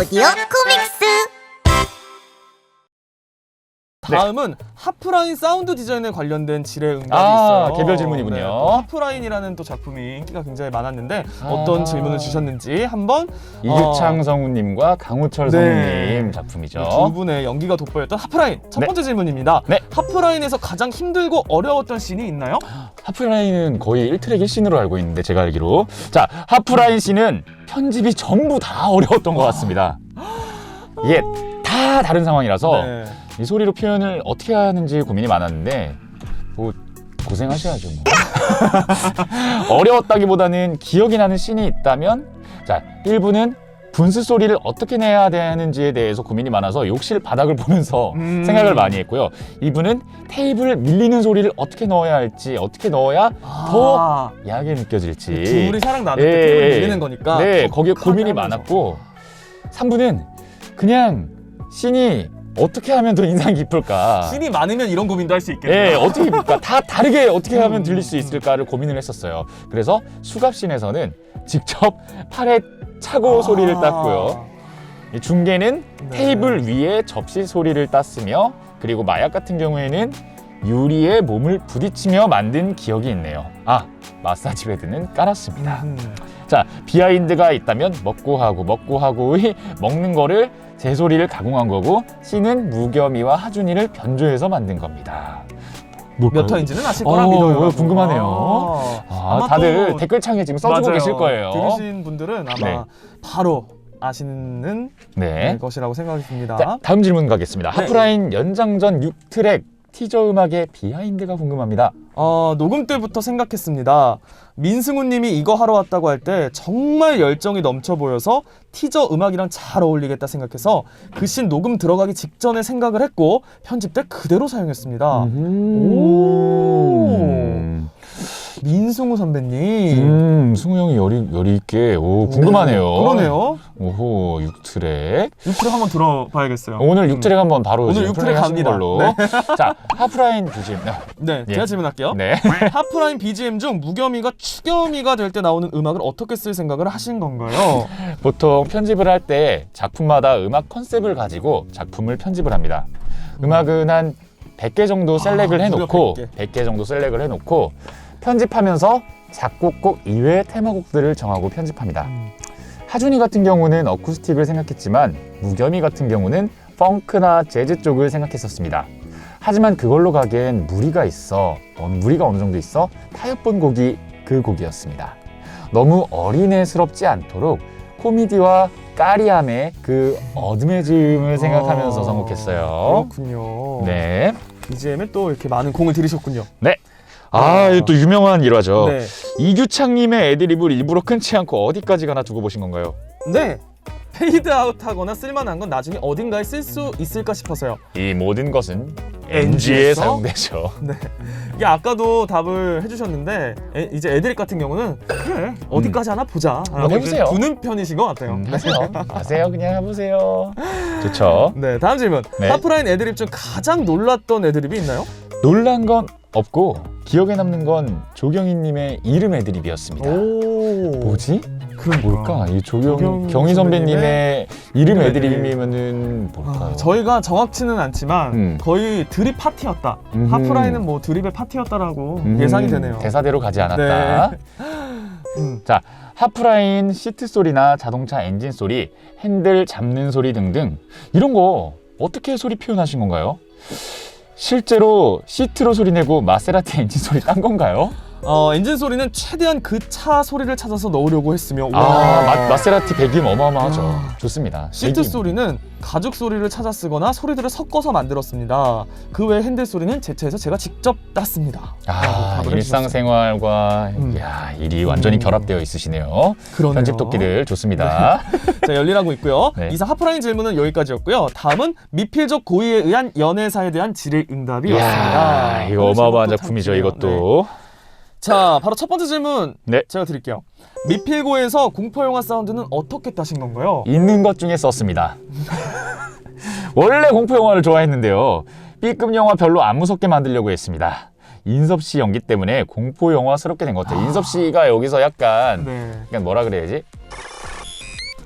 오디오 코믹스. 다음은 하프라인 사운드 디자인에 관련된 질의 응답이 있어요. 개별 질문이군요. 네, 또 하프라인이라는 또 작품이 인기가 굉장히 많았는데 어떤 질문을 주셨는지 한번 이규창 성우님과 강우철 성우님 작품이죠. 두 분의 연기가 돋보였던 하프라인 첫 번째 질문입니다. 네. 하프라인에서 가장 힘들고 어려웠던 씬이 있나요? 하프라인은 거의 1트랙 1씬으로 알고 있는데 제가 알기로 자 하프라인 씬은 편집이 전부 다 어려웠던 것 같습니다. 이게 다 다른 상황이라서 네. 이 소리로 표현을 어떻게 하는지 고민이 많았는데 뭐 고생하셔야죠 뭐. 어려웠다기보다는 기억이 나는 씬이 있다면 자 1부는 분수 소리를 어떻게 내야 되는지에 대해서 고민이 많아서 욕실 바닥을 보면서 생각을 많이 했고요. 2부는 테이블 밀리는 소리를 어떻게 넣어야 할지 어떻게 넣어야 더 야하게 느껴질지 둘이 사랑 나눌 때 테이블 밀리는 거니까 네 거기에 고민이 하면서. 많았고 3부는 그냥 씬이 어떻게 하면 더 인상 깊을까? 씬이 많으면 이런 고민도 할 수 있겠네요. 네, 어떻게 다 다르게 어떻게 하면 들릴 수 있을까를 고민을 했었어요. 그래서 수갑씬에서는 직접 팔에 차고 소리를 땄고요. 이 중계는 네. 테이블 위에 접시 소리를 땄으며 그리고 마약 같은 경우에는 유리에 몸을 부딪히며 만든 기억이 있네요. 아, 마사지 베드는 깔았습니다. 자, 비하인드가 있다면 먹고 하고의 먹는 거를 제 소리를 가공한 거고 씬은 무겸이와 하준이를 변조해서 만든 겁니다. 몇 화인지는 아실 거라 믿어요. 궁금하네요. 아마 다들 또 댓글창에 지금 써주고 맞아요. 계실 거예요. 들으신 분들은 아마 네. 바로 아시는 네. 것이라고 생각이 듭니다. 자, 다음 질문 가겠습니다. 네. 하프라인 연장전 6트랙 티저 음악의 비하인드가 궁금합니다. 녹음 때부터 생각했습니다. 민승우 님이 이거 하러 왔다고 할 때 정말 열정이 넘쳐 보여서 티저 음악이랑 잘 어울리겠다 생각해서 그 씬 녹음 들어가기 직전에 생각을 했고 편집 때 그대로 사용했습니다. 민승우 선배님. 승우 형이 여리 있게 궁금하네요. 그러네요. 오호 6트랙. 6트랙 한번 들어봐야겠어요. 오늘 6트랙 한번 바로 오늘 지금 6트랙 플레이 하시는 갑니다. 걸로. 네. 자 하프라인 BGM. 네, 예. 제가 질문할게요. 네. 하프라인 BGM 중 무겸이가 추겸이가 될 때 나오는 음악을 어떻게 쓸 생각을 하신 건가요? 보통 편집을 할 때 작품마다 음악 컨셉을 가지고 작품을 편집을 합니다. 음악은 한 100개 정도 셀렉을 해놓고 100개 정도 셀렉을 해놓고 편집하면서 작곡곡 이외의 테마곡들을 정하고 편집합니다. 하준이 같은 경우는 어쿠스틱을 생각했지만 무겸이 같은 경우는 펑크나 재즈 쪽을 생각했었습니다. 하지만 그걸로 가기엔 무리가 어느 정도 있어 타협본 곡이 그 곡이었습니다. 너무 어린애스럽지 않도록 코미디와 까리함의 그 어드매즘을 생각하면서 선곡했어요. 그렇군요. 네. BGM에 또 이렇게 많은 공을 들이셨군요. 네. 이거 또 유명한 일화죠. 네. 이규창님의 애드립을 일부러 끊지 않고 어디까지 가나 두고 보신 건가요? 네. 페이드 아웃하거나 쓸만한 건 나중에 어딘가에 쓸 수 있을까 싶어서요. 이 모든 것은 NG에서? NG에 사용되죠. 네. 이게 아까도 답을 해주셨는데 이제 애드립 같은 경우는 그래 어디까지 하나 보자. 한번 해보세요. 두는 편이신 것 같아요. 하세요. 그냥 해보세요. 좋죠. 네. 다음 질문. 네. 하프라인 애드립 중 가장 놀랐던 애드립이 있나요? 놀란 건 없고 기억에 남는 건 조경희님의 이름 애드립이었습니다. 뭐지? 뭘까? 이 경희 선배님의 이름 애드립이면은 뭘까요? 저희가 정확치는 않지만 거의 드립 파티였다. 하프라인은 뭐 드립의 파티였다라고 예상이 되네요. 대사대로 가지 않았다. 네. 자, 하프라인 시트 소리나 자동차 엔진 소리, 핸들 잡는 소리 등등 이런 거 어떻게 소리 표현하신 건가요? 실제로 시트로 소리 내고 마세라티 엔진 소리 딴 건가요? 엔진 소리는 최대한 그 차 소리를 찾아서 넣으려고 했으며 마세라티 배기음 어마어마하죠. 좋습니다. 시트 배기음. 소리는 가죽 소리를 찾아 쓰거나 소리들을 섞어서 만들었습니다. 그 외 핸들 소리는 제 차에서 제가 직접 땄습니다. 일상생활과 일이 완전히 결합되어 있으시네요. 그러네요. 편집 도끼들 좋습니다. 자, 열일하고 있고요. 네. 이상 하프라인 질문은 여기까지였고요. 다음은 미필적 고의에 의한 연애사에 대한 질의응답이었습니다. 이거 어마어마한 작품이죠, 이것도. 네. 자, 바로 첫 번째 질문 네. 제가 드릴게요. 미필고에서 공포영화 사운드는 어떻게 따신 건가요? 있는 것 중에 썼습니다. 원래 공포 영화를 좋아했는데요. B급 영화 별로 안 무섭게 만들려고 했습니다. 인섭 씨 연기 때문에 공포 영화스럽게 된 것 같아요. 인섭 씨가 여기서 약간 네. 약간 뭐라 그래야지?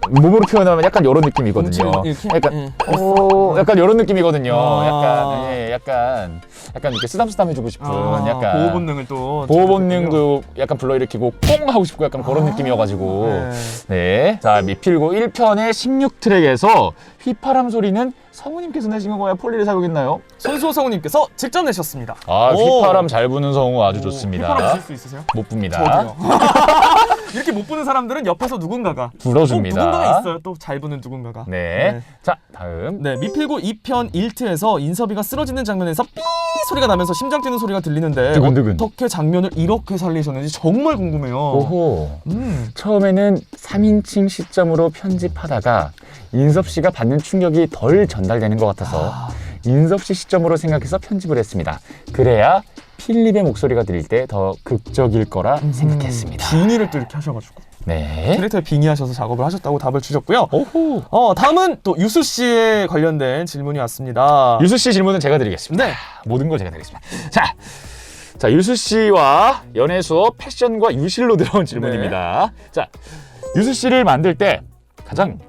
몸으로 표현하면 약간 이런 느낌이거든요. 약간 약간 이런 느낌이거든요. 약간 이렇게 쓰담쓰담 해주고 싶은 약간 보호 본능을 또 보호 본능도 약간 불러일으키고 뽕 하고 싶고 약간 그런 느낌이어가지고 네. 자, 미필고 1편의 16트랙에서 휘파람 소리는 성우님께서 내신 건가요? 폴리를 사용했나요? 손수호 성우님께서 직접 내셨습니다. 아, 오. 휘파람 잘 부는 성우 아주 좋습니다. 휘파람 부실 수 있으세요? 못 붑니다. 저도요. 이렇게 못 부는 사람들은 옆에서 누군가가 불어줍니다. 누군가가 있어요. 또 잘 부는 누군가가. 네. 자, 다음. 네, 미필고 2편 1트에서 인섭이가 쓰러지는 장면에서 삐 소리가 나면서 심장 뛰는 소리가 들리는데 두근두근. 어떻게 장면을 이렇게 살리셨는지 정말 궁금해요. 오호. 음. 처음에는 3인칭 시점으로 편집하다가 인섭 씨가 받는 충격이 덜 전달되는 것 같아서 인섭 씨 시점으로 생각해서 편집을 했습니다. 그래야 필립의 목소리가 들릴 때 더 극적일 거라 생각했습니다. 빙의를 또 이렇게 하셔가지고 네. 캐릭터에 빙의하셔서 작업을 하셨다고 답을 주셨고요. 오호. 다음은 또 유수 씨에 관련된 질문이 왔습니다. 유수 씨 질문은 제가 드리겠습니다. 네. 모든 걸 제가 드리겠습니다. 자, 유수 씨와 연애 수업 패션과 유실로 들어온 질문입니다. 자, 유수 씨를 만들 때 가장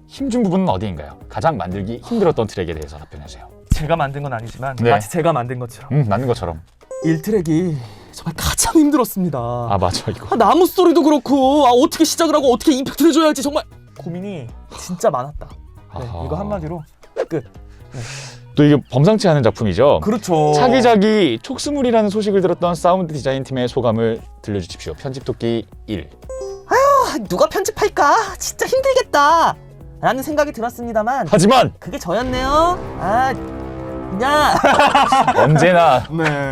힘준 부분은 어디인가요? 가장 만들기 힘들었던 트랙에 대해서 답변해주세요. 제가 만든 건 아니지만 네. 마치 제가 만든 것처럼 만든 것처럼. 1트랙이 정말 가장 힘들었습니다. 아, 맞아 이거. 나무 스토리도 그렇고 어떻게 시작을 하고 어떻게 임팩트를 줘야 할지 정말 고민이 진짜 많았다. 네, 아하. 이거 한마디로 끝. 또 이게 범상치 않은 작품이죠. 그렇죠. 차기작이 촉수물이라는 소식을 들었던 사운드 디자인 팀의 소감을 들려주십시오. 편집도끼 1. 누가 편집할까? 진짜 힘들겠다 라는 생각이 들었습니다만 하지만 그게 저였네요. 그냥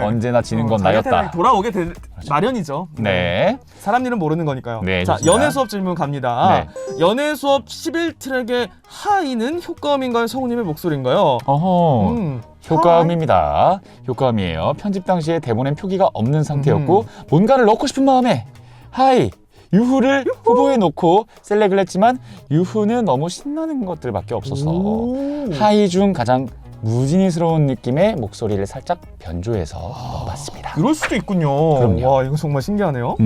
언제나 지는 건 자기 나였다. 태양이 돌아오게 될 마련이죠. 네. 사람 일은 모르는 거니까요. 네, 자, 좋습니다. 연애 수업 질문 갑니다. 연애 수업 11트랙의 하이는 효과음인가요? 성우님의 목소리인가요? 어허. 효과음입니다. 효과음이에요. 편집 당시에 대본엔 표기가 없는 상태였고 뭔가를 넣고 싶은 마음에 하이 유후를 후보에 놓고 셀렉을 했지만 유후는 너무 신나는 것들밖에 없어서 하이 중 가장 무진이스러운 느낌의 목소리를 살짝 변조해서 넣어봤습니다. 그럴 수도 있군요. 그럼요. 와, 이거 정말 신기하네요.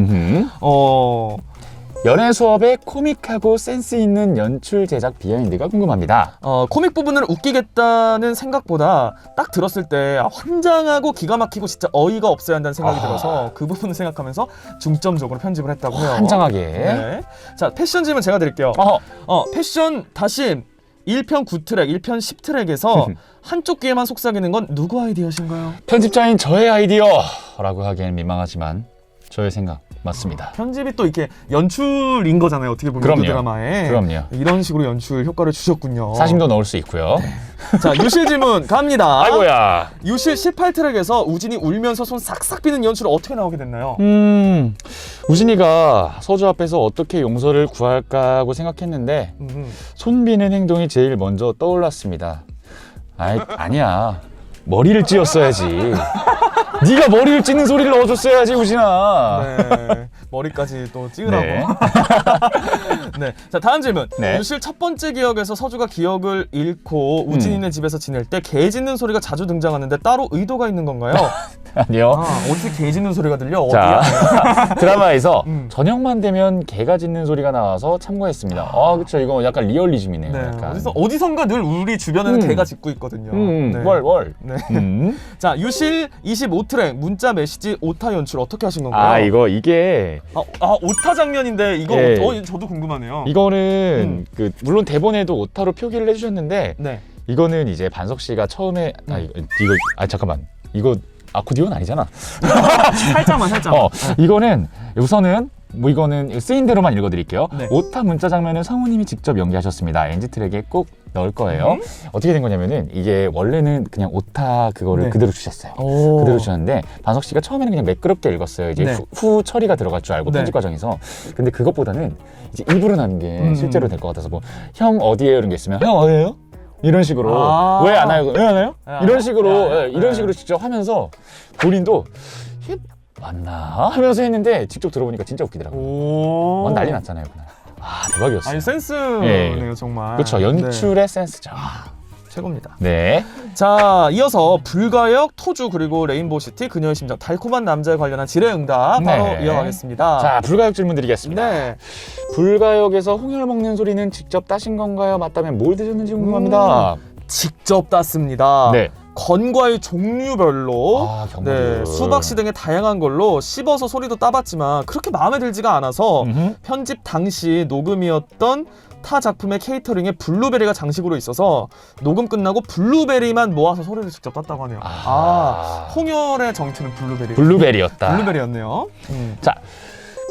연애 수업의 코믹하고 센스 있는 연출 제작 비하인드가 궁금합니다. 코믹 부분을 웃기겠다는 생각보다 딱 들었을 때 환장하고 기가 막히고 진짜 어이가 없어야 한다는 생각이 들어서 그 부분을 생각하면서 중점적으로 편집을 했다고 해요. 환장하게. 네. 자, 패션 질문 제가 드릴게요. 패션 다시 1편 9트랙, 1편 10트랙에서 한쪽 귀에만 속삭이는 건 누구 아이디어신가요? 편집자인 저의 아이디어라고 하기엔 민망하지만 저의 생각 맞습니다. 편집이 또 이렇게 연출인 거잖아요. 어떻게 보면 그럼요. 그 드라마에. 그럼요. 이런 식으로 연출 효과를 주셨군요. 사심도 넣을 수 있고요. 자, 유실 질문 갑니다. 아이고야. 유실 18트랙에서 우진이 울면서 손 싹싹 비는 연출 어떻게 나오게 됐나요? 우진이가 서주 앞에서 어떻게 용서를 구할까 하고 생각했는데 손 비는 행동이 제일 먼저 떠올랐습니다. 아니야. 머리를 찧었어야지. 네가 머리를 찢는 소리를 넣어줬어야지, 우진아. 네, 머리까지 또 찍으라고. 네. 네. 자, 다음 질문. 네. 유실 첫 번째 기억에서 서주가 기억을 잃고 우진이네 집에서 지낼 때 개 짖는 소리가 자주 등장하는데 따로 의도가 있는 건가요? 아니요. 어디서 개 짖는 소리가 들려? 자, 어디야? 드라마에서 저녁만 되면 개가 짖는 소리가 나와서 참고했습니다. 그쵸. 이거 약간 리얼리즘이네요. 네, 약간. 어디선가 늘 우리 주변에는 개가 짖고 있거든요. 네. 월. 네. 자, 유실 25트랙 문자 메시지 오타 연출 어떻게 하신 건가요? 이게 오타 장면인데 이거 예. 저도 궁금하네요. 이거는 물론 대본에도 오타로 표기를 해주셨는데 네. 이거는 이제 반석 씨가 처음에 잠깐만 이거 아코디언 아니잖아. 살짝만. 이거는 우선은 이거는 쓰인 대로만 읽어드릴게요. 네. 오타 문자 장면은 성우님이 직접 연기하셨습니다. NG 트랙에 꼭 넣을 거예요. 어떻게 된 거냐면은 이게 원래는 그냥 오타 그거를 그대로 주셨어요. 그대로 주셨는데 반석 씨가 처음에는 그냥 매끄럽게 읽었어요. 이제 후 처리가 들어갈 줄 알고 편집 과정에서. 근데 그것보다는 이제 입으로 나는 게 실제로 될 것 같아서 형 어디에요 이런 게 있으면 형 어디에요? 이런 식으로 왜 안 와요? 왜 안 와요? 이런 식으로 이런 식으로 직접 하면서 본인도 이게 맞나 하면서 했는데 직접 들어보니까 진짜 웃기더라고요. 완전 난리 났잖아요 그날. 대박이었어요. 센스네요 정말. 그렇죠. 연출의 센스죠. 최고입니다. 네. 자, 이어서 불가역, 토주, 그리고 레인보우시티, 그녀의 심장, 달콤한 남자에 관련한 질의응답 바로 네. 이어가겠습니다. 자, 불가역 질문 드리겠습니다. 네. 불가역에서 홍열 먹는 소리는 직접 따신 건가요? 맞다면 뭘 드셨는지 궁금합니다. 직접 땄습니다. 네. 건과의 종류별로 아, 경과류. 네, 수박씨 등의 다양한 걸로 씹어서 소리도 따봤지만 그렇게 마음에 들지가 않아서 음흠. 편집 당시 녹음이었던 타 작품의 케이터링에 블루베리가 장식으로 있어서 녹음 끝나고 블루베리만 모아서 소리를 직접 땄다고 하네요. 홍열의 정체는 블루베리였다. 블루베리였네요. 자,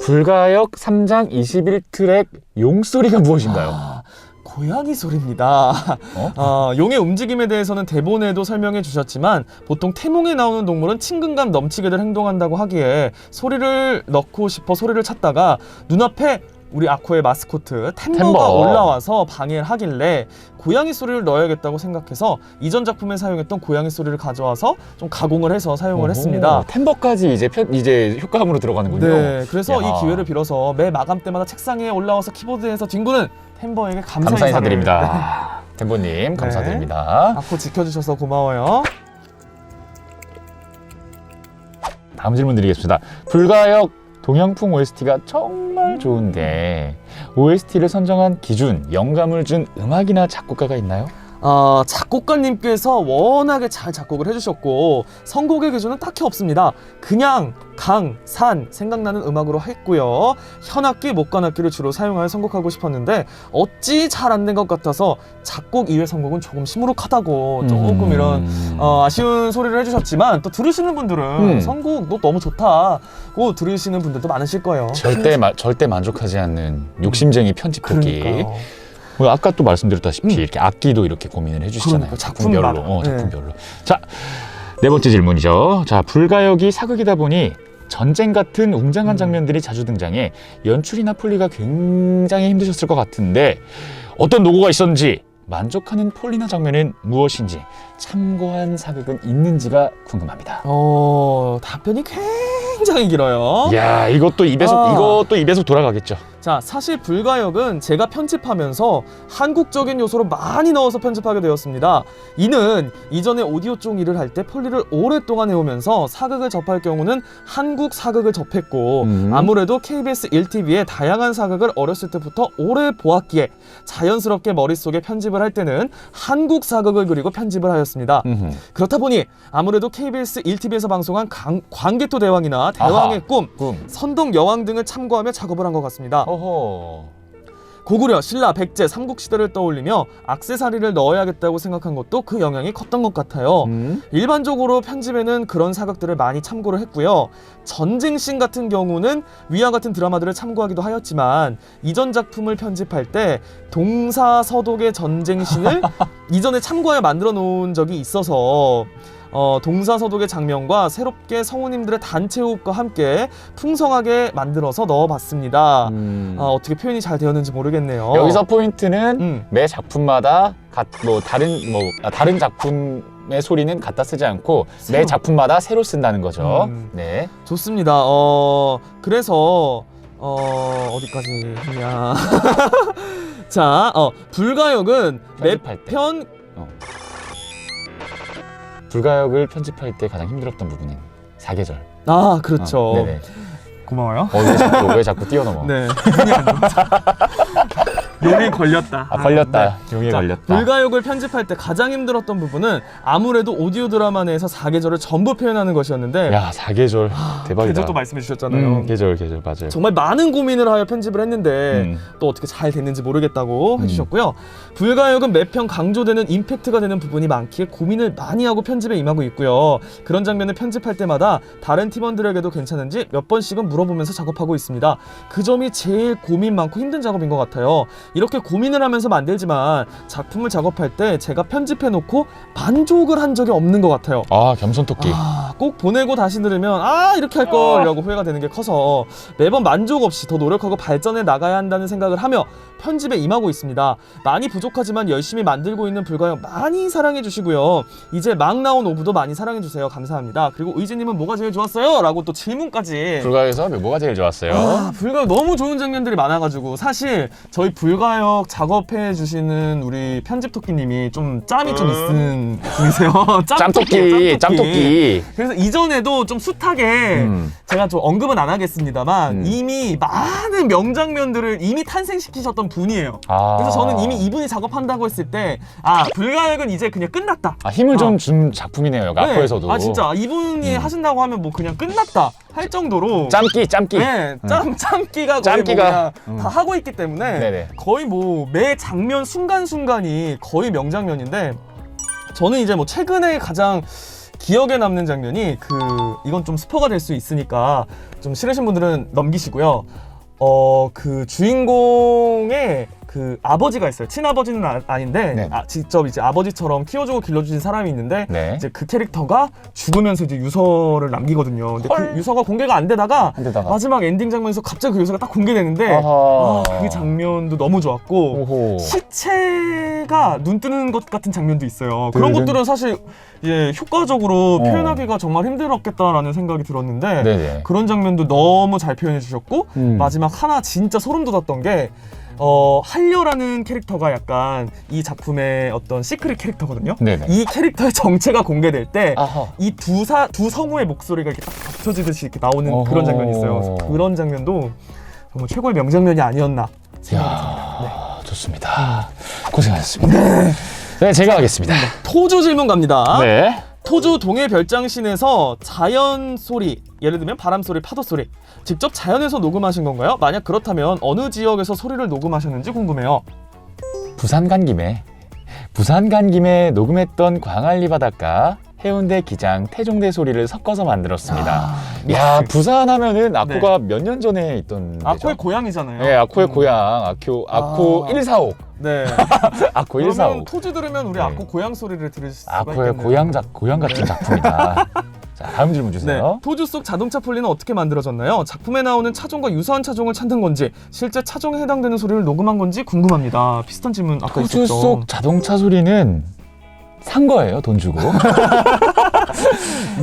불가역 3장 21트랙 용소리가 무엇인가요? 고양이 소리입니다. 용의 움직임에 대해서는 대본에도 설명해 주셨지만 보통 태몽에 나오는 동물은 친근감 넘치게들 행동한다고 하기에 소리를 넣고 싶어 소리를 찾다가 눈앞에 우리 아코의 마스코트 템버가 올라와서 방해를 하길래 고양이 소리를 넣어야겠다고 생각해서 이전 작품에 사용했던 고양이 소리를 가져와서 좀 가공을 해서 사용을 했습니다. 템버까지 이제 효과음으로 들어가는군요. 네, 그래서 야. 이 기회를 빌어서 매 마감 때마다 책상에 올라와서 키보드에서 뒹구는 템버에게 감사 인사드립니다. 템버님 감사드립니다. 아코 지켜주셔서 고마워요. 다음 질문 드리겠습니다. 불가역 동양풍 OST가 정말 좋은데 OST를 선정한 기준, 영감을 준 음악이나 작곡가가 있나요? 작곡가님께서 워낙에 잘 작곡을 해주셨고 선곡의 기준은 딱히 없습니다. 그냥 강, 산 생각나는 음악으로 했고요. 현악기, 목관악기를 주로 사용하여 선곡하고 싶었는데 어찌 잘 안 된 것 같아서 작곡 이외 선곡은 조금 시무룩하다고 조금 이런 아쉬운 소리를 해주셨지만 또 들으시는 분들은 선곡도 너무 좋다고 들으시는 분들도 많으실 거예요. 절대 만족하지 않는 욕심쟁이 편집토끼. 그러니까요. 아까 또 말씀드렸다시피 이렇게 악기도 이렇게 고민을 해주시잖아요. 그러니까, 작품별로. 작품마다. 작품별로. 자, 네 번째 질문이죠. 자, 불가역이 사극이다 보니 전쟁 같은 웅장한 장면들이 자주 등장해 연출이나 폴리가 굉장히 힘드셨을 것 같은데 어떤 노고가 있었는지, 만족하는 폴리나 장면은 무엇인지, 참고한 사극은 있는지가 궁금합니다. 답변이 굉장히 길어요. 이야, 이것도 입에서 돌아가겠죠. 자, 사실 불가역은 제가 편집하면서 한국적인 요소로 많이 넣어서 편집하게 되었습니다. 이는 이전에 오디오 쪽 일을 할 때 폴리를 오랫동안 해오면서 사극을 접할 경우는 한국 사극을 접했고 아무래도 KBS 1TV의 다양한 사극을 어렸을 때부터 오래 보았기에 자연스럽게 머릿속에 편집을 할 때는 한국 사극을 그리고 편집을 하였습니다. 그렇다 보니 아무래도 KBS 1TV에서 방송한 광개토 대왕이나 대왕의 꿈, 선동 여왕 등을 참고하며 작업을 한 것 같습니다. 고구려, 신라, 백제, 삼국시대를 떠올리며 액세서리를 넣어야겠다고 생각한 것도 그 영향이 컸던 것 같아요. 일반적으로 편집에는 그런 사극들을 많이 참고를 했고요. 전쟁씬 같은 경우는 위와 같은 드라마들을 참고하기도 하였지만 이전 작품을 편집할 때 동사서독의 전쟁씬을 이전에 참고하여 만들어 놓은 적이 있어서 동사서독의 장면과 새롭게 성우님들의 단체 호흡과 함께 풍성하게 만들어서 넣어봤습니다. 어떻게 표현이 잘 되었는지 모르겠네요. 여기서 포인트는 매 작품마다 다른 작품의 소리는 갖다 쓰지 않고 매 작품마다 새로 쓴다는 거죠. 네, 좋습니다. 그래서 어디까지 했냐? 자, 불가역은 매편 불가역을 편집할 때 가장 힘들었던 부분은 사계절. 그렇죠. 네네. 고마워요. 왜 자꾸 뛰어넘어? 네. 용이 걸렸다. 걸렸다. 용이 걸렸다. 불가역을 편집할 때 가장 힘들었던 부분은 아무래도 오디오 드라마 내에서 사계절을 전부 표현하는 것이었는데 야, 사계절 대박이다. 계절도 말씀해 주셨잖아요. 계절 맞아요. 정말 많은 고민을 하여 편집을 했는데 또 어떻게 잘 됐는지 모르겠다고 해주셨고요. 불가역은 매편 강조되는 임팩트가 되는 부분이 많기에 고민을 많이 하고 편집에 임하고 있고요. 그런 장면을 편집할 때마다 다른 팀원들에게도 괜찮은지 몇 번씩은 물어보면서 작업하고 있습니다. 그 점이 제일 고민 많고 힘든 작업인 것 같아요. 이렇게 고민을 하면서 만들지만 작품을 작업할 때 제가 편집해놓고 만족을 한 적이 없는 것 같아요. 겸손토끼. 꼭 보내고 다시 들으면 이렇게 할 걸 라고 후회가 되는 게 커서 매번 만족 없이 더 노력하고 발전해 나가야 한다는 생각을 하며 편집에 임하고 있습니다. 많이 부족하지만 열심히 만들고 있는 불가역 많이 사랑해 주시고요. 이제 막 나온 오브도 많이 사랑해 주세요. 감사합니다. 그리고 의지님은 뭐가 제일 좋았어요? 라고 또 질문까지. 불가역에서 뭐가 제일 좋았어요? 불가역 너무 좋은 장면들이 많아가지고 사실 저희 불가역 작업해 주시는 우리 편집 토끼님이 좀 짬이 좀 있는 분이세요. 짬토끼. 그래서 이전에도 좀 숱하게 제가 좀 언급은 안 하겠습니다만 이미 많은 명장면들을 이미 탄생시키셨던 분이에요. 그래서 저는 이미 이분이 작업한다고 했을 때 불가역은 이제 그냥 끝났다. 힘을 좀 준 작품이네요. 아코에서도. 진짜 이분이 하신다고 하면 뭐 그냥 끝났다 할 정도로 짬끼. 네, 짬끼가 거의 뭐 그냥 다 하고 있기 때문에 네네. 거의 뭐 매 장면 순간순간이 거의 명장면인데 저는 이제 뭐 최근에 가장 기억에 남는 장면이 이건 좀 스포가 될 수 있으니까 좀 싫으신 분들은 넘기시고요. 그 주인공의 그 아버지가 있어요. 친아버지는 아닌데 네. 직접 이제 아버지처럼 키워주고 길러주신 사람이 있는데 네. 이제 그 캐릭터가 죽으면서 이제 유서를 남기거든요. 근데 그 유서가 공개가 안 되다가 마지막 엔딩 장면에서 갑자기 그 유서가 딱 공개되는데 그 장면도 너무 좋았고 오호. 시체가 눈 뜨는 것 같은 장면도 있어요. 그런 것들은 사실 효과적으로 표현하기가 정말 힘들었겠다라는 생각이 들었는데 네네. 그런 장면도 너무 잘 표현해 주셨고 마지막 하나 진짜 소름 돋았던 게 한려라는 캐릭터가 약간 이 작품의 어떤 시크릿 캐릭터거든요. 네네. 이 캐릭터의 정체가 공개될 때 이 두 성우의 목소리가 이렇게 딱 겹쳐지듯이 이렇게 나오는 그런 장면이 있어요. 그래서 그런 장면도 정말 최고의 명장면이 아니었나 생각이 듭니다. 좋습니다. 고생하셨습니다. 네, 제가 하겠습니다. 토주 질문 갑니다. 네. 토주 동해 별장신에서 자연 소리, 예를 들면 바람 소리, 파도 소리 직접 자연에서 녹음하신 건가요? 만약 그렇다면 어느 지역에서 소리를 녹음하셨는지 궁금해요. 부산 간 김에 녹음했던 광안리 바닷가, 해운대 기장, 태종대 소리를 섞어서 만들었습니다. 야, 부산 하면은 아코가 몇 년 전에 있던 데죠? 아코의 고향이잖아요. 네, 아코의 고향, 아코 145. 네. 아코 그러면 145. 토주 들으면 우리 아코 고향 소리를 들으실 수가 아코의 있겠네요. 고향 같은 작품이다. 자, 다음 질문 주세요. 네. 토주 속 자동차 폴리는 어떻게 만들어졌나요? 작품에 나오는 차종과 유사한 차종을 찾는 건지 실제 차종에 해당되는 소리를 녹음한 건지 궁금합니다. 비슷한 질문 아까 토주 있었죠. 속 자동차 소리는 산 거예요, 돈 주고.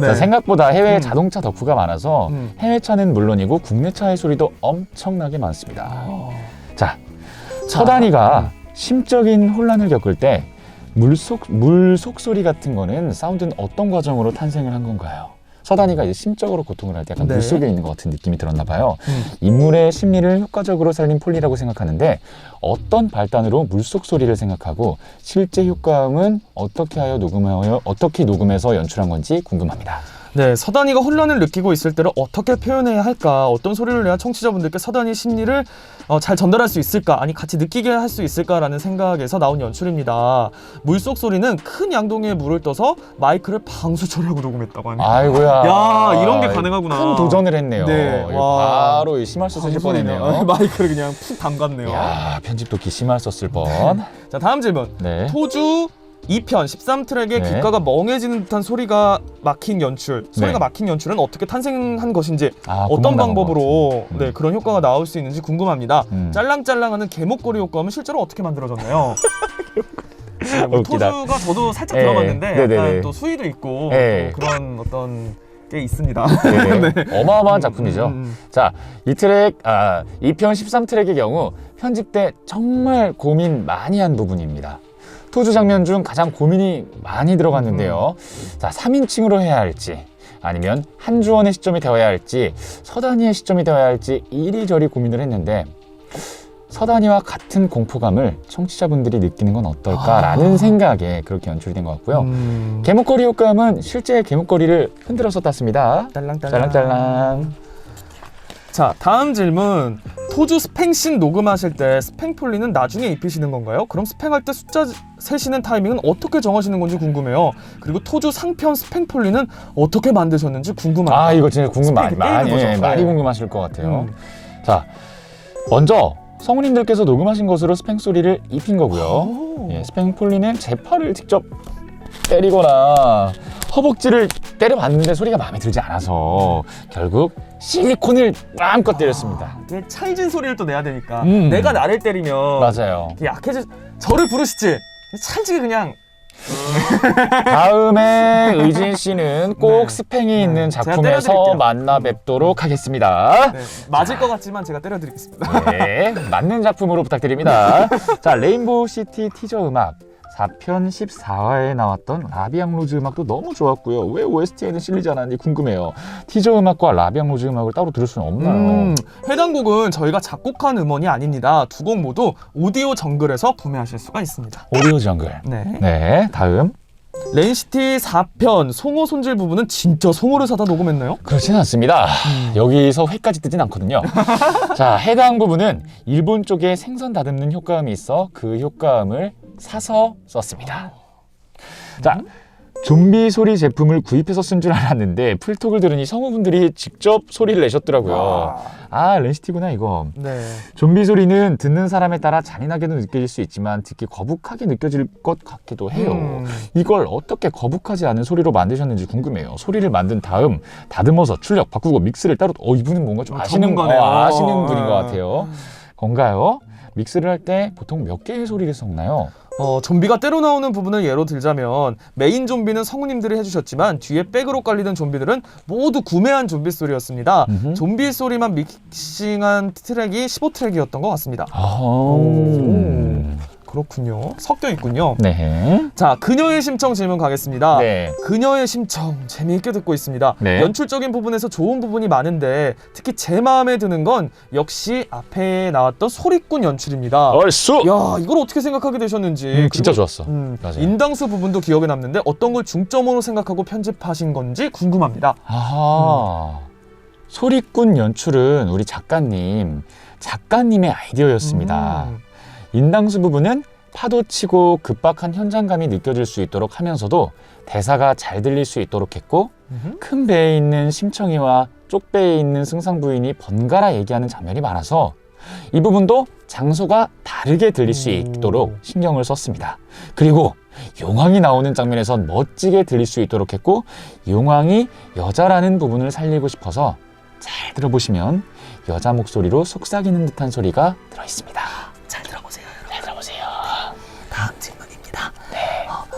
네. 자, 생각보다 해외 자동차 덕후가 많아서 해외 차는 물론이고 국내 차의 소리도 엄청나게 많습니다. 자, 서단이가 심적인 혼란을 겪을 때 물속 소리 같은 거는 사운드는 어떤 과정으로 탄생을 한 건가요? 서단이가 이제 심적으로 고통을 할 때 약간 물속에 있는 것 같은 느낌이 들었나 봐요. 인물의 심리를 효과적으로 살린 폴리라고 생각하는데 어떤 발단으로 물속 소리를 생각하고 실제 효과음은 어떻게 녹음해서 연출한 건지 궁금합니다. 네, 서단이가 혼란을 느끼고 있을 때를 어떻게 표현해야 할까? 어떤 소리를 내야 청취자분들께 서단이 심리를 잘 전달할 수 있을까? 아니 같이 느끼게 할 수 있을까라는 생각에서 나온 연출입니다. 물속 소리는 큰 양동이에 물을 떠서 마이크를 방수 처리하고 녹음했다고 합니다. 아이고야. 야, 이런 게 가능하구나. 큰 도전을 했네요. 네, 바로 심할서 쓰실 뻔했네요. 마이크를 그냥 푹 담갔네요. 야, 편집도 기심할 썼을 뻔. 자, 다음 질문. 네. 토주 2편 13트랙의 네. 귓가가 멍해지는 듯한 소리가 막힌 연출, 소리가 네. 막힌 연출은 어떻게 탄생한 것인지 어떤 구멍 나온 방법으로 것 같은. 그런 효과가 나올 수 있는지 궁금합니다. 짤랑짤랑하는 개목걸이 효과음은 실제로 어떻게 만들어졌나요? 네, 뭐 웃기다. 토주가 저도 살짝 네. 들어봤는데 네네네. 약간 또 수위도 있고 네. 또 그런 어떤 게 있습니다. 네. 어마어마한 작품이죠. 자, 이 트랙, 2편 13트랙의 경우 편집 때 정말 고민 많이 한 부분입니다. 토주 장면 중 가장 고민이 많이 들어갔는데요. 자, 3인칭으로 해야 할지 아니면 한주원의 시점이 되어야 할지 서단이의 시점이 되어야 할지 이리저리 고민을 했는데 서단이와 같은 공포감을 청취자분들이 느끼는 건 어떨까라는 생각에 그렇게 연출이 된 것 같고요. 개목걸이 효과음은 실제 개목걸이를 흔들어서 땄습니다. 짤랑짤랑. 자, 다음 질문. 토주 스팽씬 녹음하실 때 스팽 폴리는 나중에 입히시는 건가요? 그럼 스팽할 때 숫자 세시는 타이밍은 어떻게 정하시는 건지 궁금해요. 그리고 토주 상편 스팽 폴리는 어떻게 만드셨는지 궁금합니다. 이거 진짜 스팽이 많이 게임인 거죠. 네. 궁금하실 것 같아요. 자, 먼저 성우님들께서 녹음하신 것으로 스팽 소리를 입힌 거고요. 스팽 폴리는 제 팔을 직접 때리거나 허벅지를 때려봤는데 소리가 마음에 들지 않아서 결국 실리콘을 마음껏 때렸습니다. 찰진 소리를 또 내야 되니까 내가 나를 때리면 맞아요. 약해져. 저를 부르시지 찰지게 그냥 다음에 의진 씨는 꼭 네. 스팽이 있는 제가 작품에서 때려드릴게요. 만나 뵙도록 하겠습니다. 네, 맞을 것 같지만 제가 때려드리겠습니다. 네, 맞는 작품으로 부탁드립니다. 자, 레인보우 시티 티저 음악 4편 14화에 나왔던 라비앙 로즈 음악도 너무 좋았고요. 왜 OST에는 실리지 않았는지 궁금해요. 티저 음악과 라비앙 로즈 음악을 따로 들을 수는 없나요? 해당 곡은 저희가 작곡한 음원이 아닙니다. 두 곡 모두 오디오 정글에서 구매하실 수가 있습니다. 오디오 정글. 네. 네, 다음. 레인시티 4편 송호 손질 부분은 진짜 송호를 사다 녹음했나요? 그렇지는 않습니다. 여기서 회까지 뜨진 않거든요. 자, 해당 부분은 일본 쪽에 생선 다듬는 효과음이 있어 그 효과음을 사서 썼습니다. 자, 좀비 소리 제품을 구입해서 쓴 줄 알았는데 풀톡을 들으니 성우분들이 직접 소리를 내셨더라고요. 아, 렌시티구나 이거. 네. 좀비 소리는 듣는 사람에 따라 잔인하게도 느껴질 수 있지만 듣기 거북하게 느껴질 것 같기도 해요. 이걸 어떻게 거북하지 않은 소리로 만드셨는지 궁금해요. 소리를 만든 다음 다듬어서 출력 바꾸고 믹스를 따로 이분은 뭔가 좀 아시는 분인 것 같아요. 건가요? 믹스를 할 때 보통 몇 개의 소리를 섞나요? 좀비가 때로 나오는 부분을 예로 들자면 메인 좀비는 성우님들이 해주셨지만 뒤에 백으로 깔리던 좀비들은 모두 구매한 좀비 소리였습니다. 좀비 소리만 믹싱한 트랙이 15트랙이었던 것 같습니다. 그렇군요. 섞여 있군요. 네. 자, 그녀의 심청 질문 가겠습니다. 네. 그녀의 심청 재미있게 듣고 있습니다. 네. 연출적인 부분에서 좋은 부분이 많은데 특히 제 마음에 드는 건 역시 앞에 나왔던 소리꾼 연출입니다. 얼쑤! 야, 이걸 어떻게 생각하게 되셨는지. 진짜 그리고, 좋았어. 맞아요. 인당수 부분도 기억에 남는데 어떤 걸 중점으로 생각하고 편집하신 건지 궁금합니다. 아하. 소리꾼 연출은 우리 작가님의 아이디어였습니다. 인당수 부분은 파도치고 급박한 현장감이 느껴질 수 있도록 하면서도 대사가 잘 들릴 수 있도록 했고 큰 배에 있는 심청이와 쪽배에 있는 승상부인이 번갈아 얘기하는 장면이 많아서 이 부분도 장소가 다르게 들릴 수 있도록 신경을 썼습니다. 그리고 용왕이 나오는 장면에선 멋지게 들릴 수 있도록 했고 용왕이 여자라는 부분을 살리고 싶어서 잘 들어보시면 여자 목소리로 속삭이는 듯한 소리가 들어있습니다. 잘 들어보세요. 잘 들어보세요. 다음 질문입니다.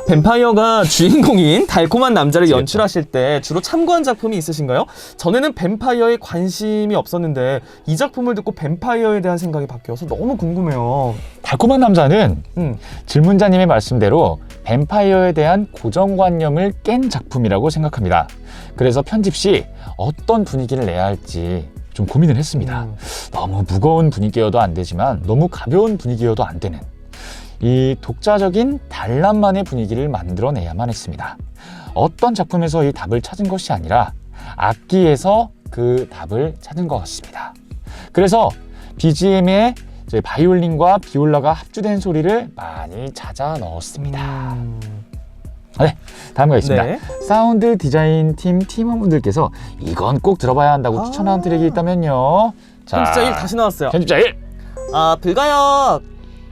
뱀파이어가 주인공인 달콤한 남자를 연출하실 때 주로 참고한 작품이 있으신가요? 전에는 뱀파이어에 관심이 없었는데 이 작품을 듣고 뱀파이어에 대한 생각이 바뀌어서 너무 궁금해요. 달콤한 남자는 음. 질문자님의 말씀대로 뱀파이어에 대한 고정관념을 깬 작품이라고 생각합니다. 그래서 편집 시 어떤 분위기를 내야 할지 좀 고민을 했습니다. 너무 무거운 분위기여도 안 되지만 너무 가벼운 분위기여도 안 되는 이 독자적인 단란만의 분위기를 만들어내야만 했습니다. 어떤 작품에서 이 답을 찾은 것이 아니라 악기에서 그 답을 찾은 것 같습니다. 그래서 BGM에 이제 바이올린과 비올라가 합주된 소리를 많이 찾아 넣었습니다. 네, 다음 가겠습니다. 네. 사운드 디자인 팀 팀원분들께서 이건 꼭 들어봐야 한다고 추천한 트랙이 있다면요. 자, 편집자 1 다시 나왔어요. 편집자 1! 불가역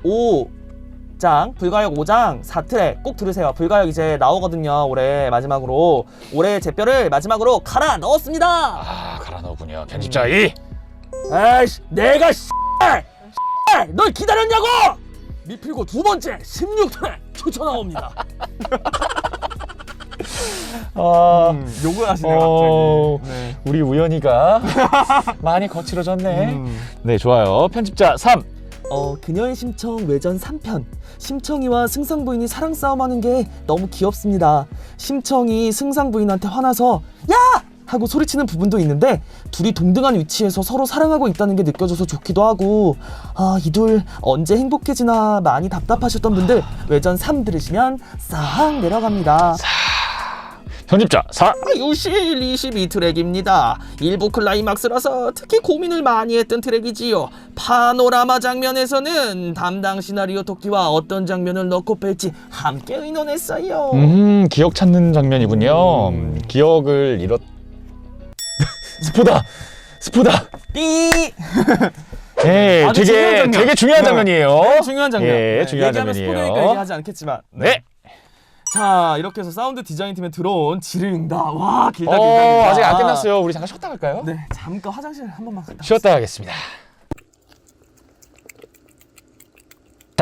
5장, 불가역 5장 4트랙 꼭 들으세요. 불가역 이제 나오거든요. 올해 마지막으로. 올해 제 뼈를 마지막으로 갈아 넣었습니다. 아, 갈아 넣었군요. 편집자 2! 에이씨, 내가 널 기다렸냐고! 미필고 두 번째 16트랙 추천 나옵니다. 욕을 하시네요, 갑자기. 네. 우리 우연이가 많이 거칠어졌네. 네, 좋아요. 편집자 3! 그녀의 심청 외전 3편. 심청이와 승상부인이 사랑 싸움하는 게 너무 귀엽습니다. 심청이 승상부인한테 화나서 야! 하고 소리치는 부분도 있는데 둘이 동등한 위치에서 서로 사랑하고 있다는 게 느껴져서 좋기도 하고 이 둘 언제 행복해지나 많이 답답하셨던 분들 외전 3 들으시면 싹 내려갑니다. 편집자 4! 유실 22트랙입니다. 일부 클라이막스라서 특히 고민을 많이 했던 트랙이지요. 파노라마 장면에서는 담당 시나리오 토끼와 어떤 장면을 넣고 뺄지 함께 의논했어요. 기억 찾는 장면이군요. 기억을 스포다! 삐! 네, 아주 중요한 장면. 되게 중요한 장면이에요. 중요한 장면. 예, 중요한 얘기하면 장면이에요. 스포니까 얘기하지 않겠지만. 네. 자, 이렇게 해서 사운드 디자인 팀에 들어온 질의응답. 와, 길다. 아직 안 끝났어요. 우리 잠깐 쉬었다 갈까요? 네, 잠깐 화장실 한 번만 갔다. 쉬었다 가겠습니다.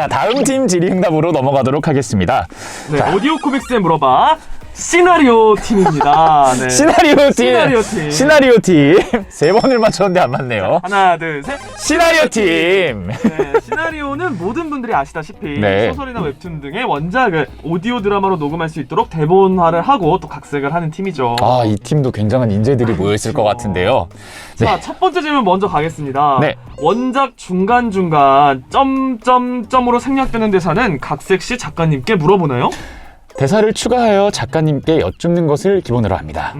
자, 다음 팀 질의응답으로 넘어가도록 하겠습니다. 네, 오디오 코믹스에 물어봐. 시나리오 팀입니다. 네. 시나리오 팀. 시나리오 팀. 시나리오 팀. 세 번을 맞췄는데 안 맞네요. 하나, 둘, 셋. 시나리오 팀. 네, 시나리오는 모든 분들이 아시다시피 네. 소설이나 웹툰 등의 원작을 오디오 드라마로 녹음할 수 있도록 대본화를 하고 또 각색을 하는 팀이죠. 아, 이 팀도 굉장한 인재들이 모여있을 것 같은데요. 자, 첫 번째 질문 먼저 가겠습니다. 네. 원작 중간중간 점점점으로 생략되는 대사는 각색 시 작가님께 물어보나요? 대사를 추가하여 작가님께 여쭙는 것을 기본으로 합니다.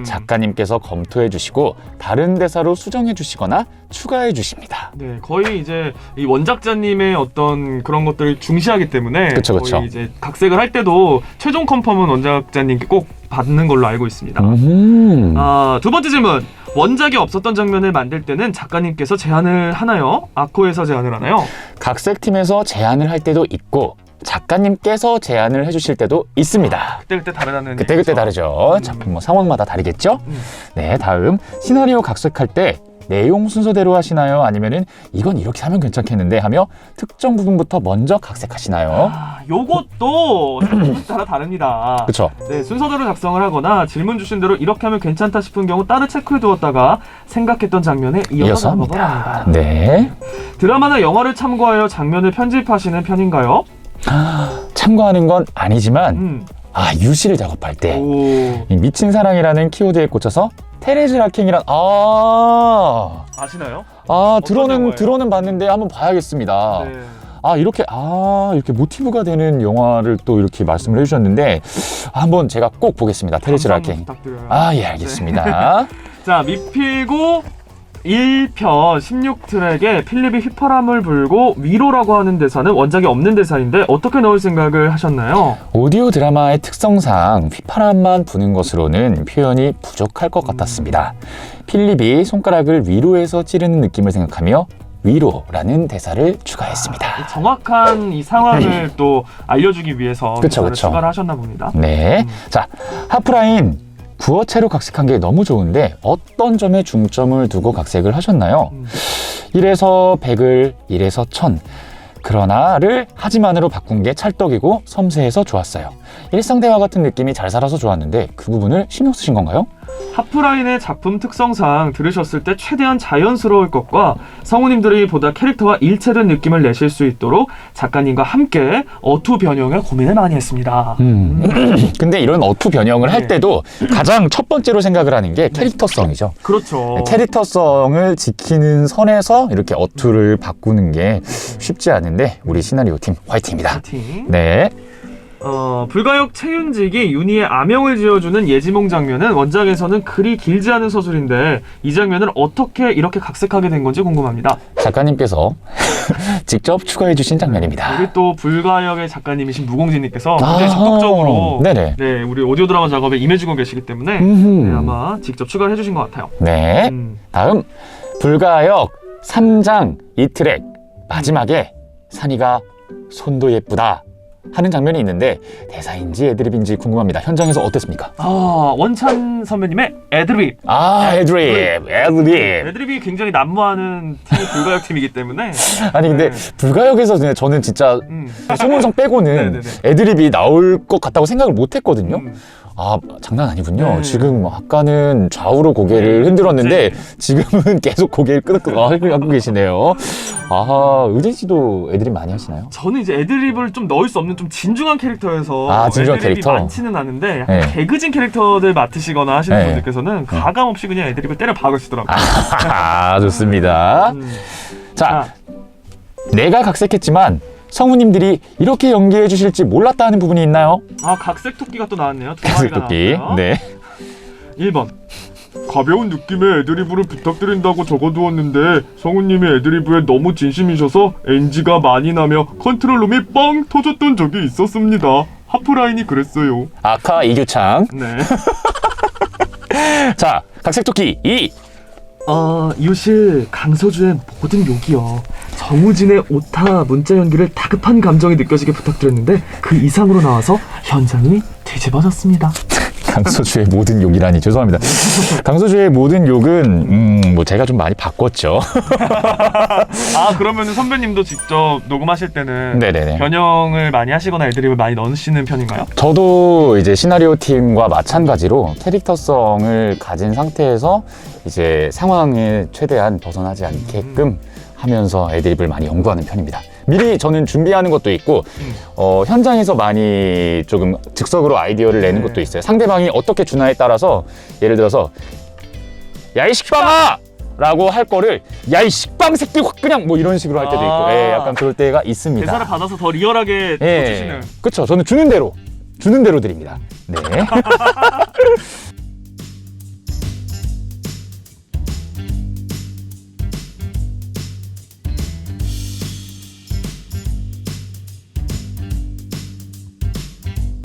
작가님께서 검토해 주시고 다른 대사로 수정해 주시거나 추가해 주십니다. 네, 거의 이제 이 원작자님의 어떤 그런 것들을 중시하기 때문에 그쵸. 거의 이제 각색을 할 때도 최종 컨펌은 원작자님께 꼭 받는 걸로 알고 있습니다. 두 번째 질문. 원작이 없었던 장면을 만들 때는 작가님께서 제안을 하나요? 아코에서 제안을 하나요? 각색팀에서 제안을 할 때도 있고 작가님께서 제안을 해주실 때도 있습니다. 그때그때 다르다는 그때그때 얘기죠. 다르죠. 작품 뭐 상황마다 다르겠죠? 네, 다음 시나리오 각색할 때 내용 순서대로 하시나요? 아니면은 이건 이렇게 하면 괜찮겠는데 하며 특정 부분부터 먼저 각색하시나요? 요것도 작품에 따라 다릅니다. 그렇죠. 네, 순서대로 작성을 하거나 질문 주신 대로 이렇게 하면 괜찮다 싶은 경우 따로 체크해 두었다가 생각했던 장면에 이어서 작업을 합니다. 네. 드라마나 영화를 참고하여 장면을 편집하시는 편인가요? 참고하는 건 아니지만 유실 작업할 때 이 미친 사랑이라는 키워드에 꽂혀서 테레즈 라킹이란 아시나요? 들어는 봤는데 한번 봐야겠습니다. 네. 이렇게 모티브가 되는 영화를 또 이렇게 말씀을 해주셨는데 한번 제가 꼭 보겠습니다. 테레즈 라킹. 부탁드려요. 예, 알겠습니다. 자, 미필고 1편 16트랙에 필립이 휘파람을 불고 위로라고 하는 대사는 원작에 없는 대사인데 어떻게 넣을 생각을 하셨나요? 오디오 드라마의 특성상 휘파람만 부는 것으로는 표현이 부족할 것 같았습니다. 필립이 손가락을 위로해서 찌르는 느낌을 생각하며 위로라는 대사를 추가했습니다. 정확한 이 상황을 또 알려주기 위해서 그쵸. 추가를 하셨나 봅니다. 네. 자, 하프라인 구어체로 각색한 게 너무 좋은데 어떤 점에 중점을 두고 각색을 하셨나요? 1에서 100을 1에서 1000 그러나를 하지만으로 바꾼 게 찰떡이고 섬세해서 좋았어요. 일상 대화 같은 느낌이 잘 살아서 좋았는데 그 부분을 신경 쓰신 건가요? 하프라인의 작품 특성상 들으셨을 때 최대한 자연스러울 것과 성우님들이 보다 캐릭터와 일체된 느낌을 내실 수 있도록 작가님과 함께 어투 변형에 고민을 많이 했습니다. 근데 이런 어투 변형을 할 때도 가장 첫 번째로 생각을 하는 게 캐릭터성이죠. 그렇죠. 캐릭터성을 지키는 선에서 이렇게 어투를 바꾸는 게 쉽지 않은데 우리 시나리오 팀 화이팅입니다. 화이팅. 네. 불가역 최윤직이 윤희의 아명을 지어주는 예지몽 장면은 원작에서는 그리 길지 않은 서술인데 이 장면을 어떻게 이렇게 각색하게 된 건지 궁금합니다. 작가님께서 직접 추가해 주신 장면입니다. 우리 또 불가역의 작가님이신 무공진님께서 굉장히 적극적으로 네네. 네, 우리 오디오 드라마 작업에 임해주고 계시기 때문에 아마 직접 추가를 해주신 것 같아요. 네. 다음 불가역 3장 2트랙 마지막에 산이가 손도 예쁘다 하는 장면이 있는데 대사인지 애드립인지 궁금합니다. 현장에서 어땠습니까? 원찬 선배님의 애드립. 애드립이 굉장히 난무하는 팀이 불가역 팀이기 때문에. 아니 근데 불가역에서 저는 진짜 송은성 빼고는 애드립이 나올 것 같다고 생각을 못 했거든요. 장난 아니군요. 지금 아까는 좌우로 고개를 흔들었는데 지금은 계속 고개를 끄덕끄덕 하고 계시네요. 의진 씨도 애드립 많이 하시나요? 저는 이제 애드립을 좀 넣을 수 없는 좀 진중한 캐릭터여서 진중한 애드립이 캐릭터? 많지는 않은데 개그진 캐릭터들 맡으시거나 하시는 분들께서는 가감 없이 그냥 애드립을 때려 박으시더라고요. 좋습니다. 자, 내가 각색했지만 성우님들이 이렇게 연기해 주실지 몰랐다 하는 부분이 있나요? 각색 토끼가 또 나왔네요. 두 각색 마리가 토끼. 나왔고요. 네. 1번. 가벼운 느낌의 애드리브를 부탁드린다고 적어두었는데 성우님이 애드리브에 너무 진심이셔서 NG가 많이 나며 컨트롤룸이 빵 터졌던 적이 있었습니다. 하프라인이 그랬어요. 아카 이규창. 네. 자, 각색토끼 2. 유실 강서주의 모든 욕이요. 정우진의 오타 문자 연기를 다급한 감정이 느껴지게 부탁드렸는데 그 이상으로 나와서 현장이 뒤집어졌습니다. 강서주의 모든 욕이라니 죄송합니다. 강서주의 모든 욕은 뭐 제가 좀 많이 바꿨죠. 아 그러면 선배님도 직접 녹음하실 때는 네네네. 변형을 많이 하시거나 애드립을 많이 넣으시는 편인가요? 저도 이제 시나리오 팀과 마찬가지로 캐릭터성을 가진 상태에서 이제 상황에 최대한 벗어나지 않게끔 하면서 애드립을 많이 연구하는 편입니다. 미리 저는 준비하는 것도 있고 현장에서 많이 조금 즉석으로 아이디어를 내는 것도 있어요. 상대방이 어떻게 주나에 따라서 예를 들어서 야 이 식빵아! 라고 할 거를 야 이 식빵 새끼 확 그냥 뭐 이런 식으로 할 때도 있고 예, 약간 그럴 때가 있습니다. 대사를 받아서 더 리얼하게 예, 해주시는. 그쵸. 저는 주는 대로 드립니다. 네.